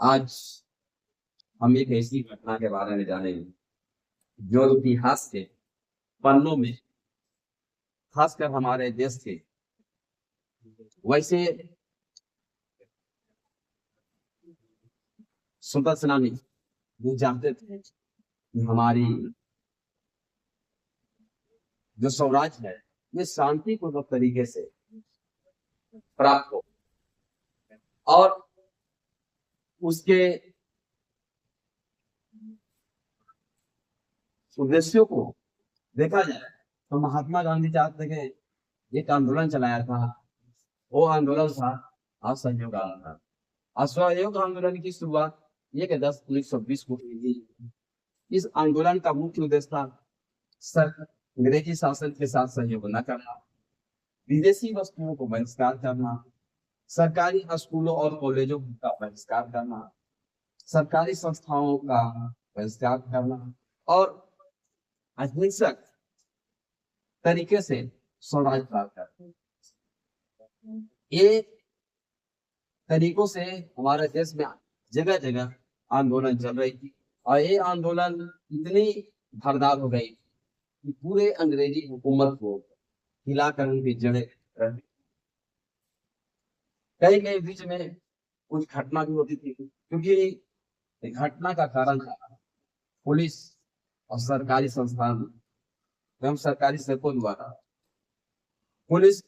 आज हम एक ऐसी घटना के बारे में जानेंगे जो इतिहास के पन्नों में, खासकर हमारे देश के, वैसे स्वतंत्र सेनानी वो जानते थे कि हमारी जो स्वराज्य है ये शांतिपूर्वक तरीके से प्राप्त हो, और उसके उद्देश्यों को देखा जाए तो महात्मा गांधी चाहते थे, एक आंदोलन चलाया था। वो आंदोलन था असहयोग आंदोलन। असहयोग आंदोलन की शुरुआत 1/10/1920 को हुई थी। इस आंदोलन का मुख्य उद्देश्य था अंग्रेजी शासन के साथ सहयोग न करना, विदेशी वस्तुओं को बहिष्कार करना, सरकारी स्कूलों और कॉलेजों का बहिष्कार करना, सरकारी संस्थाओं का बहिष्कार करना और अहिंसक तरीके से स्वराज प्राप्त करना। ये तरीकों से हमारे देश में जगह जगह आंदोलन चल रही थी, और ये आंदोलन इतनी धारदार हो गई कि पूरे अंग्रेजी हुकूमत को हिलाकर उनकी जड़ें रख दी। कई कई बीच में कुछ घटना भी होती थी, क्योंकि घटना का कारण था पुलिस और सरकारी संस्थान एवं सरकारी सेवकों द्वारा पुलिस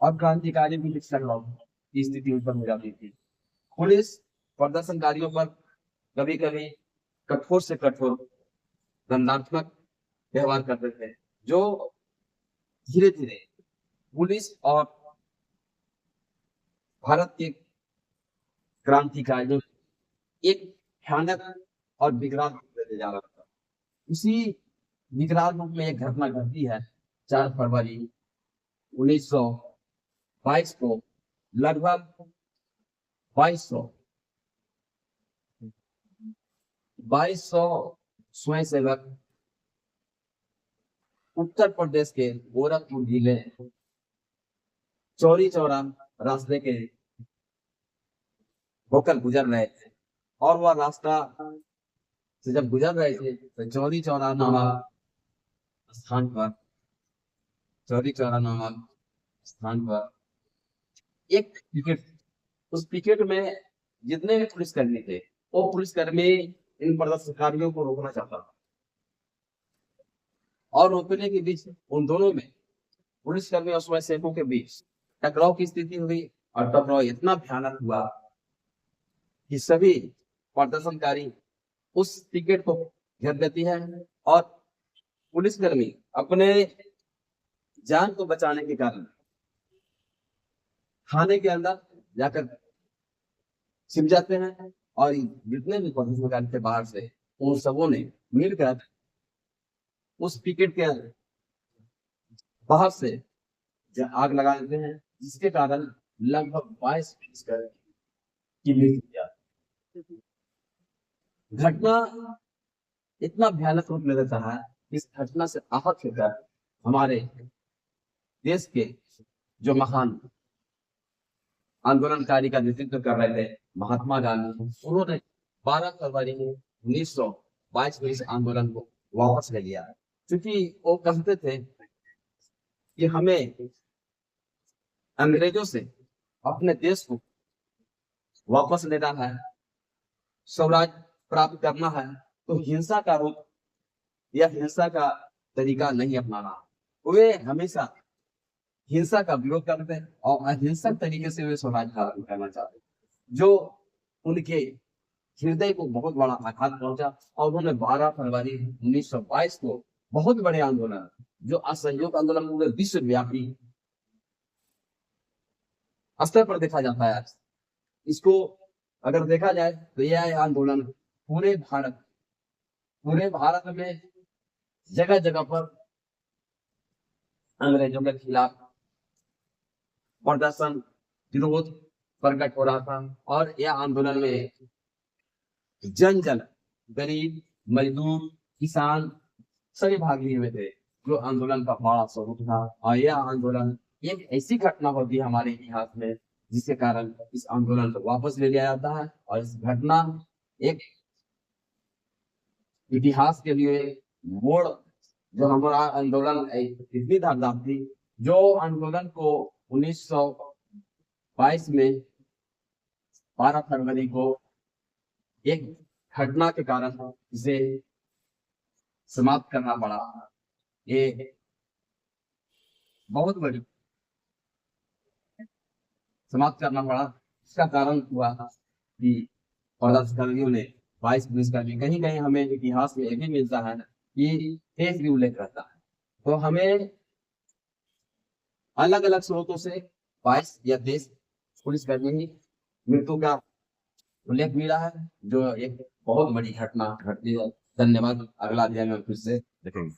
और क्रांतिकारी भी की स्थिति उत्पन्न हो जाती थी। पुलिस प्रदर्शनकारियों पर कभी कभी कठोर से कठोर दंडात्मक व्यवहार करते थे, जो धीरे धीरे पुलिस और भारत के क्रांतिकारियों एक भयानक और विकराल रूप लेते जा रहा था। उसी विकराल रूप में एक घटना घटती है 4 फरवरी 1922 को। लगभग 2200 स्वयंसेवक उत्तर प्रदेश के गोरखपुर जिले चौरी चौरा रास्ते के होकर गुजर रहे थे, और वह रास्ता से जब गुजर रहे थे तो चौरी चौरा नामक स्थान पर एक पिकेट, उस पिकेट में जितने भी पुलिसकर्मी थे वो पुलिसकर्मी इन प्रदर्शनकारियों को रोकना चाहता था, और रोकने के बीच उन दोनों में, पुलिसकर्मी और स्वयंसेवकों के बीच टकराव की स्थिति हुई, और टकराव इतना भयानक हुआ कि सभी प्रदर्शनकारी उस पिकेट को घेर देती है, और पुलिसकर्मी अपने जान को बचाने के कारण थाने के अंदर जाकर छिप जाते हैं, और जितने भी प्रदर्शनकारी थे बाहर से, उन सबों ने मिलकर उस पिकेट के बाहर से आग लगा देते हैं, जिसके कारण लगभग 22 पुलिसकर्मी की मृत्यु हुई। घटना इतना भयानक रूप ले लेता है, इस घटना से आहत होकर हमारे देश के जो महान आंदोलनकारी का नेतृत्व कर रहे थे महात्मा गांधी, उन्होंने 12 फरवरी 1922 में इस आंदोलन को वापस ले लिया, क्योंकि वो कहते थे कि हमें अंग्रेजों से अपने देश को वापस लेना है, स्वराज प्राप्त करना है, तो हिंसा का रूप या हिंसा का तरीका नहीं अपनाना। वे हमेशा हिंसा का विरोध करते हैं और अहिंसक तरीके से वे स्वराज धारण करना चाहते, जो उनके हृदय को बहुत बड़ा आघात पहुंचा, और उन्होंने 12 फरवरी 1922 को बहुत बड़े आंदोलन, जो असहयोग आंदोलन पूरे विश्वव्यापी स्तर पर देखा जाता है, इसको अगर देखा जाए तो यह आंदोलन पूरे भारत में जगह जगह पर अंग्रेजों के खिलाफ प्रदर्शन, विरोध प्रकट हो रहा था, और यह आंदोलन में जन गरीब, मजदूर, किसान सभी भाग लिए हुए थे, जो आंदोलन का बड़ा स्वरूप था। और यह आंदोलन एक ऐसी घटना होती है हमारे इतिहास में जिसके कारण इस आंदोलन को वापस ले लिया जाता है। और इस घटना एक इतिहास के लिए मोड़, जो हमारा आंदोलन इतनी धारदार थी, जो आंदोलन को 1922 में 12 फरवरी को एक घटना के कारण इसे समाप्त करना पड़ा। ये बहुत बड़ी समाप्त करना पड़ा। इसका कारण हुआ कि प्रदर्शनकारियों ने 22 पुलिस कर्मी, कहीं कहीं हमें इतिहास में ये भी मिलता है कि देश भी उल्लेख करता है। तो हमें अलग अलग स्रोतों से 22 या 23 पुलिस कर्मी की मृत्यु का उल्लेख मिला है, जो एक बहुत बड़ी घटना घटती है। धन्यवाद। अगला अध्याय में फिर से देखेंगे।